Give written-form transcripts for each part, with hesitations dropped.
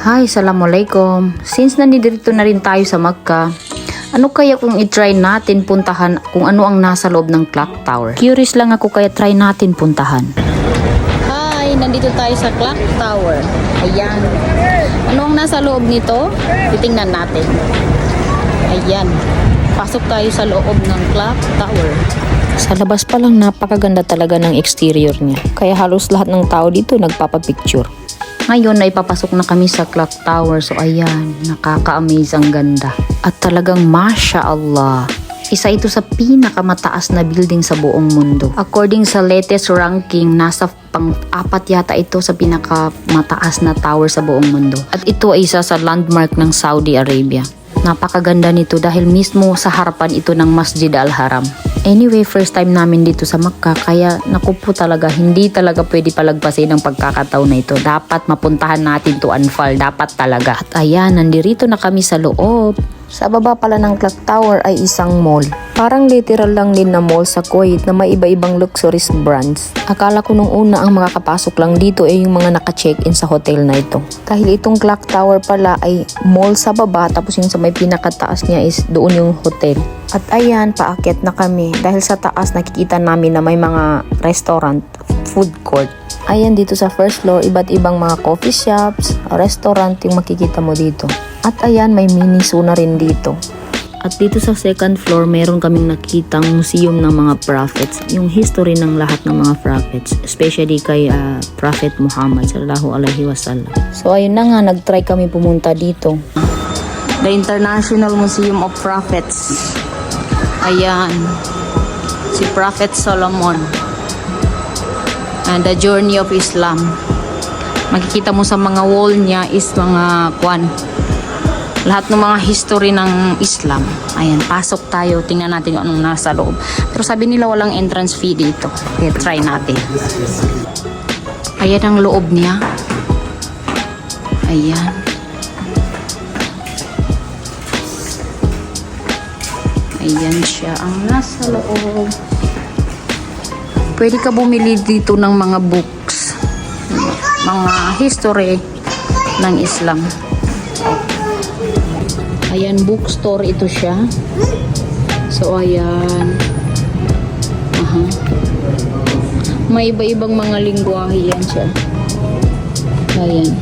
Hi, Assalamualaikum. Since nandito na rin tayo sa Makkah, ano kaya kung i-try natin puntahan kung ano ang nasa loob ng clock tower? Curious lang ako kaya try natin puntahan. Hi, nandito tayo sa clock tower. Ayan. Ano ang nasa loob nito? Titingnan natin. Ayan. Pasok tayo sa loob ng clock tower. Sa labas pa lang napakaganda talaga ng exterior niya. Kaya halos lahat ng tao dito nagpapapicture. Ngayon ay papasok na kami sa clock tower. So ayan, nakaka-amaze ang ganda. At talagang Masya Allah. Isa ito sa pinakamataas na building sa buong mundo. According sa latest ranking, nasa pang-apat yata ito sa pinakamataas na tower sa buong mundo. At ito ay isa sa landmark ng Saudi Arabia. Napakaganda nito dahil mismo sa harapan ito ng Masjid Al-Haram. Anyway, first time namin dito sa Makkah kaya naku po talaga, hindi talaga pwede palagpasin ang pagkakataon na ito. Dapat mapuntahan natin to unfall, dapat talaga. At ayan, nandirito na kami sa loob. Sa baba pala ng clock tower ay isang mall. Parang literal lang din na mall sa Kuwait na may iba-ibang luxurious brands. Akala ko nung una ang makakapasok lang dito ay yung mga naka-check-in sa hotel na ito. Dahil itong clock tower pala ay mall sa baba tapos yung sa may pinakataas niya is doon yung hotel. At ayan, paakyat na kami. Dahil sa taas nakikita namin na may mga restaurant, food court. Ayan, dito sa first floor, iba't ibang mga coffee shops, restaurant yung makikita mo dito. At ayan, may mini zoo na rin dito. At dito sa second floor, meron kaming nakitang museum ng mga prophets. Yung history ng lahat ng mga prophets. Especially kay Prophet Muhammad sallallahu alaihi wasallam. So ayun na nga, nag-try kami pumunta dito. The International Museum of Prophets. Ayan. Si Prophet Solomon. And the Journey of Islam. Makikita mo sa mga wall niya is mga lahat ng mga history ng Islam. Ayan, pasok tayo. Tingnan natin kung anong nasa loob. Pero sabi nila walang entrance fee dito. Okay, try natin. Ayan ang loob niya. Ayan. Ayan siya ang nasa loob. Pwede ka bumili dito ng mga books. Mga history ng Islam. Ayan, bookstore ito siya. So, ayan. May iba-ibang mga lingwahe yan siya. Ayan.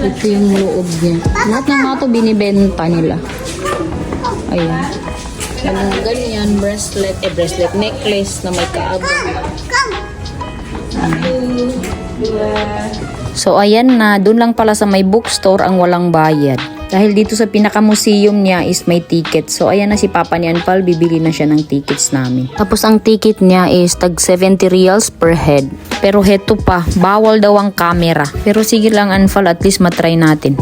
Ito yung loob niya. Lahat ng mga ito binibenta nila. Ayan. Yung ganyan, bracelet, necklace na may kaabo. So ayan na, dun lang pala sa may bookstore ang walang bayad. Dahil dito sa pinaka-museum niya is may ticket. So ayan na si Papa ni Anfal, bibili na siya ng tickets namin. Tapos ang ticket niya is tag 70 reals per head. Pero heto pa, bawal daw ang camera. Pero sige lang Anfal, at least matry natin.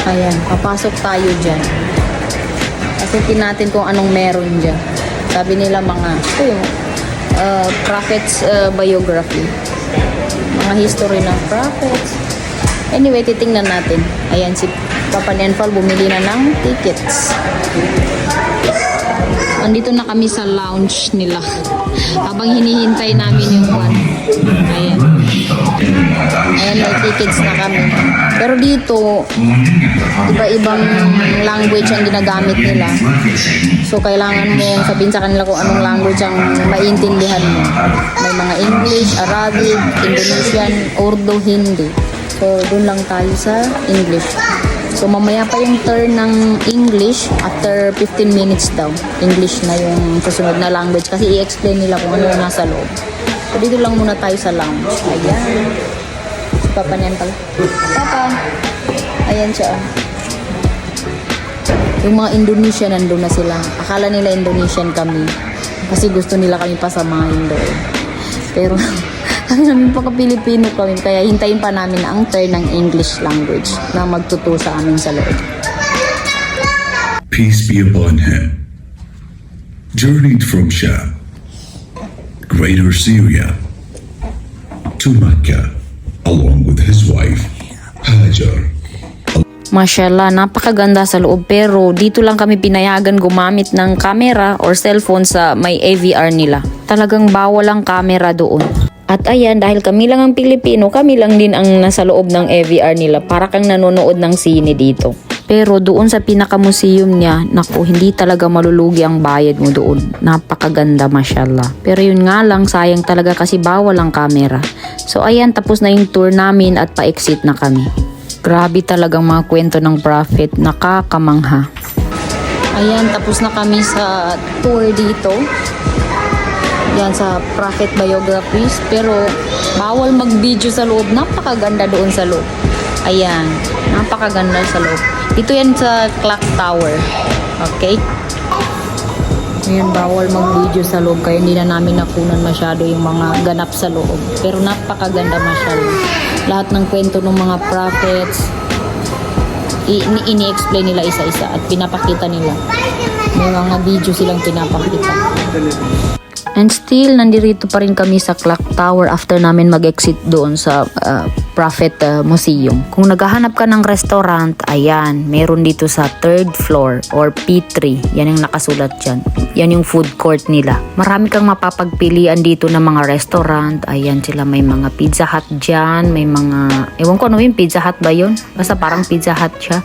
Ayan, papasok tayo dyan. Pasukin natin kung anong meron dyan. Sabi nila mga, prophets biography. Mga history ng prophets. Anyway, titingnan natin. Ayan, si Papa ni Anfal bumili na ng tickets. Andito na kami sa lounge nila. Habang hinihintay namin yung one. Ayan. Ayan, may tickets na kami. Pero dito, iba-ibang language ang ginagamit nila. So, kailangan mo sabihin sa kanila kung anong language ang maintindihan mo. May mga English, Arabic, Indonesian, Urdu, Hindi. So, dun lang tayo sa English. So, mamaya pa yung turn ng English after 15 minutes daw. English na yung susunod na language kasi i-explain nila kung ano nasa loob. So, dito lang muna tayo sa lounge. Ayan. Si Papa niyan pala. Papa! Ayan siya. Yung mga Indonesian nandun na sila. Akala nila Indonesian kami. Kasi gusto nila kami pasamahin doon. Pero kami namin pagka-Pilipino kami. Kaya hintayin pa namin ang turn ng English language na magtuturo sa amin sa loob. Peace be upon him. Journeyed from Sham, Greater Syria, to Mecca, along with his wife, Hajar. Mashallah, napakaganda sa loob pero dito lang kami pinayagan gumamit ng camera or cellphone sa may AVR nila. Talagang bawal ang camera doon. At ayan, dahil kami lang ang Pilipino, kami lang din ang nasa loob ng EVR nila. Para kang nanonood ng sine dito. Pero doon sa pinaka-museum niya, naku, hindi talaga malulugi ang bayad mo doon. Napakaganda, mashallah. Pero yun nga lang, sayang talaga kasi bawal ang camera. So ayan, tapos na yung tour namin at pa-exit na kami. Grabe talagang mga kwento ng Prophet, nakakamangha. Ayan, tapos na kami sa tour dito. Yan sa Prophet Biographies. Pero bawal mag-video sa loob. Napakaganda doon sa loob. Ayan, napakaganda sa loob. Dito yan sa clock tower. Okay? Ayan, bawal mag-video sa loob. Kaya hindi na namin nakunan masyado yung mga ganap sa loob. Pero napakaganda masyado. Lahat ng kwento ng mga prophets, ini-explain nila isa-isa at pinapakita nila. May mga video silang pinapakita. And still, nandito pa rin kami sa clock tower after namin mag-exit doon sa Prophet Museum. Kung naghahanap ka ng restaurant, ayan, meron dito sa 3rd floor or P3. Yan yung nakasulat dyan. Yan yung food court nila. Marami kang mapapagpilian dito ng mga restaurant. Ayan sila, may mga Pizza Hut dyan. May mga, ewan ko ano yung Pizza Hut ba yun? Basta parang Pizza Hut siya.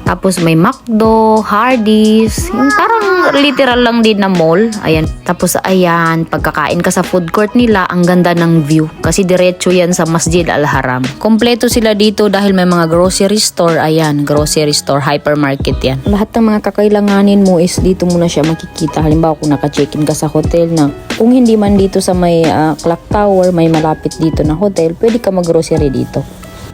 Tapos may McDo, Hardee's. Yung parang literal lang din na mall. Ayan. Tapos ayan, pagkakain ka sa food court nila, ang ganda ng view. Kasi diretso yan sa Masjid Al-Haram. Kompleto sila dito dahil may mga grocery store. Ayan, grocery store, hypermarket yan. Lahat ng mga kakailanganin mo is dito mo na siya makikita. Halimbawa kung naka-check-in ka sa hotel na kung hindi man dito sa may clock tower, may malapit dito na hotel, pwede ka mag-grocery dito.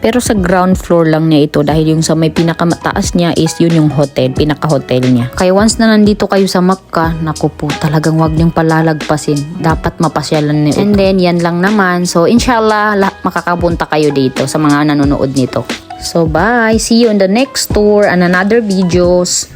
Pero sa ground floor lang niya ito dahil yung sa may pinakamataas niya is yun yung hotel, pinaka-hotel niya. Kaya once na nandito kayo sa Makkah, naku po, talagang wag niyong palalagpasin. Dapat mapasyalan niyo. And then yan lang naman. So inshallah, makakabunta kayo dito sa mga nanonood nito. So bye! See you in the next tour and another videos.